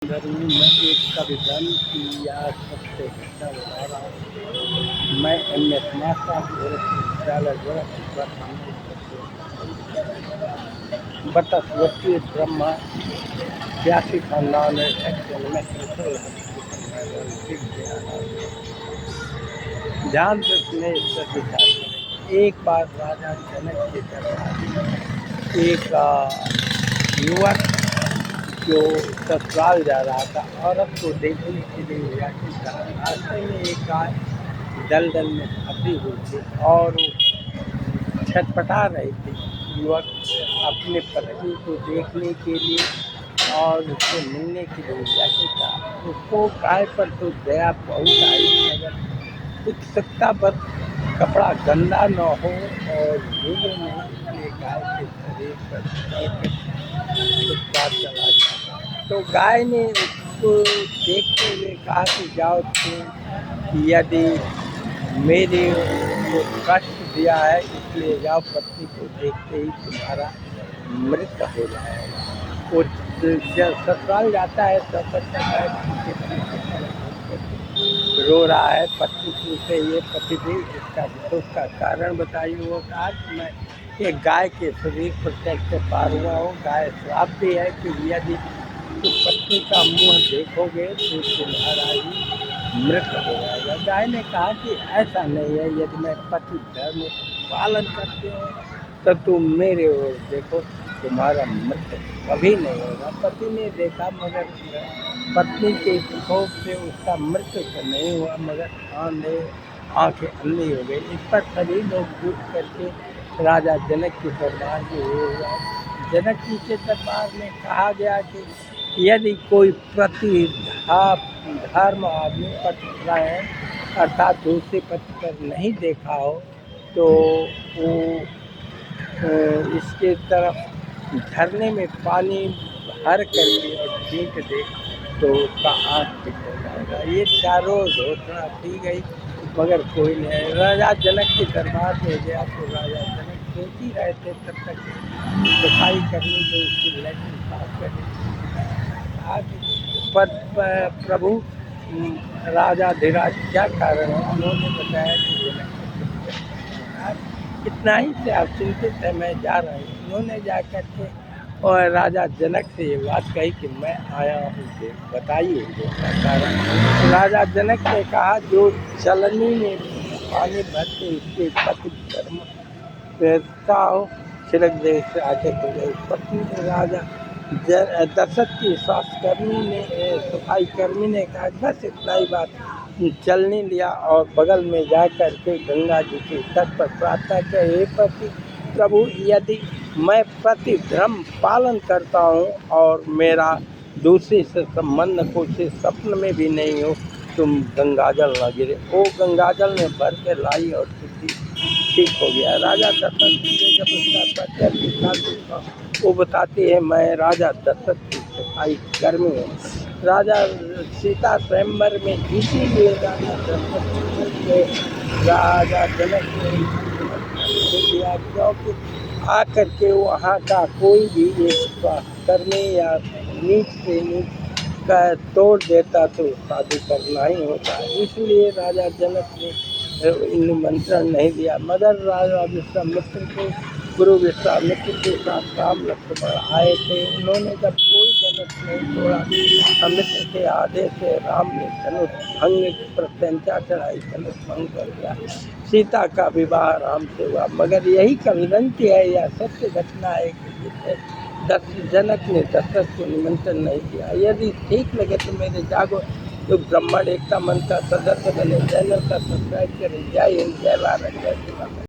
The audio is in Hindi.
गर्मी में एक संविधान की याद सबसे अच्छा बता रहा हूँ। मैं एम.एस. मास्टर विश्वविद्यालय गोरखपुर बतसवती ब्रह्मा 82 खानदान में ध्यान से सुने इस पर विचार करें। एक बार राजा जनक के दरबार में एक युवक जो ससुराल जा रहा था, औरत को देखने के लिए यात्री था। रास्ते में एक गाय दलदल में फंसी हुई थी और वो छटपटा रही थी। युवक अपने पत्नी को देखने के लिए और उससे मिलने के लिए यात्री था। उसको गाय पर तो दया बहुत आई, मगर उत्सुकता पर कपड़ा गंदा न हो और भूले नहीं, इसलिए गाय के शरीर पर उत्पाद चला गया। तो गाय ने उसको देखते हुए कहा कि जाओ तुम, यदि मेरे को कष्ट दिया है इसलिए जाओ, पत्नी को देखते ही तुम्हारा मृत्यु हो जाएगा। वो जब ससुराल जाता है तब बच्चा रो रहा है। पत्नी पूछते ये पति भी इसका दुख का कारण बताइए। वो कहा कि मैं एक गाय के शरीर पर कैसे पार हुआ हूँ। गाय श्राप भी है कि यदि तुम पत्नी का मुँह देखोगे तो तुम्हारा ही मृत्यु हो जाएगा। गाय ने कहा कि ऐसा नहीं है, यदि मैं पति धर्म पालन करते हो तो तुम मेरे ओर देखो, तुम्हारा मृत्यु कभी नहीं होगा। पति ने देखा, मगर पत्नी के कोप से उसका मृत्यु तो नहीं हुआ, मगर आंखें अंधी हो गई। इस पर सभी लोग जुट करके राजा जनक के दरबार में हुए। जनक जी के दरबार में कहा गया कि यदि कोई प्रति धर्म आदमी पतिव्रता अर्थात दूसरे पति पर नहीं देखा हो तो वो इसके तरफ झरने में पानी भर करके और छींट दे तो उसका आँख ठीक हो जाएगा। ये चारों घोषणा की गई, मगर कोई नहीं। राजा जनक के दरबार में गया तो राजा जनक सोच ही रहे थे, तब तक सफाई करनी तो उसकी लैट्रिन साफ करनी। प्रभु राजाधिराज क्या कारण है? उन्होंने बताया कि इतना ही से आप चिंतित है, मैं जा रहा हूँ। उन्होंने जा कर के और राजा जनक से ये बात कही कि मैं आया हूँ, बताइए इसका कारण। राजा जनक ने कहा जो चलनी में पानी भर के उसके पति धर्म प्रेरता हो, छिड़क दे से आगे हो गए। पत्नी राजा दशरथ की स्वास्थ्यकर्मी ने सफाई कर्मी ने कहा बस इतना ही बात। चलनी लिया और बगल में जा कर के गंगा जी के तट पर प्रार्थना किया, हे पति प्रभु, यदि मैं प्रति धर्म पालन करता हूँ और मेरा दूसरे से संबंध कुछ स्वप्न में भी नहीं हो, तुम गंगाजल न गिरे। वो गंगाजल ने भर के लाई और ठीक हो गया। राजा दशरथ ने जब उसका पत्र लिखा तो वो बताते हैं मैं राजा दशरथ की सफाई कर्मी हूँ। राजा सीता स्वयंवर में इसीलिए राजा जनक ने दिया क्योंकि आकर के वहाँ का कोई भी एक कर्मी या नीच से नीच का तोड़ देता तो शादी करना ही होता। इसलिए राजा जनक ने निमंत्रण नहीं दिया, मगर राजा विश्वामित्र के गुरु विश्वामित्र के साथ राम लक्ष्मण आए थे। उन्होंने जब कोई धनुष नहीं तोड़ा, अमित्र के आदेश से राम ने धनुष भंग प्रत्यंचा चढ़ाई, धनुष भंग कर दिया। सीता का विवाह राम से हुआ। मगर यही किंवदंती है, यह सत्य घटना है कि जनक ने दशरथ को निमंत्रण नहीं दिया। यदि ठीक लगे तो मेरे जागो तो ब्राह्मण एकता मंत्र सदस्य बने। चैनल का सब्सक्राइब करें। जय हिंद, जय भारत, जय श्री राम।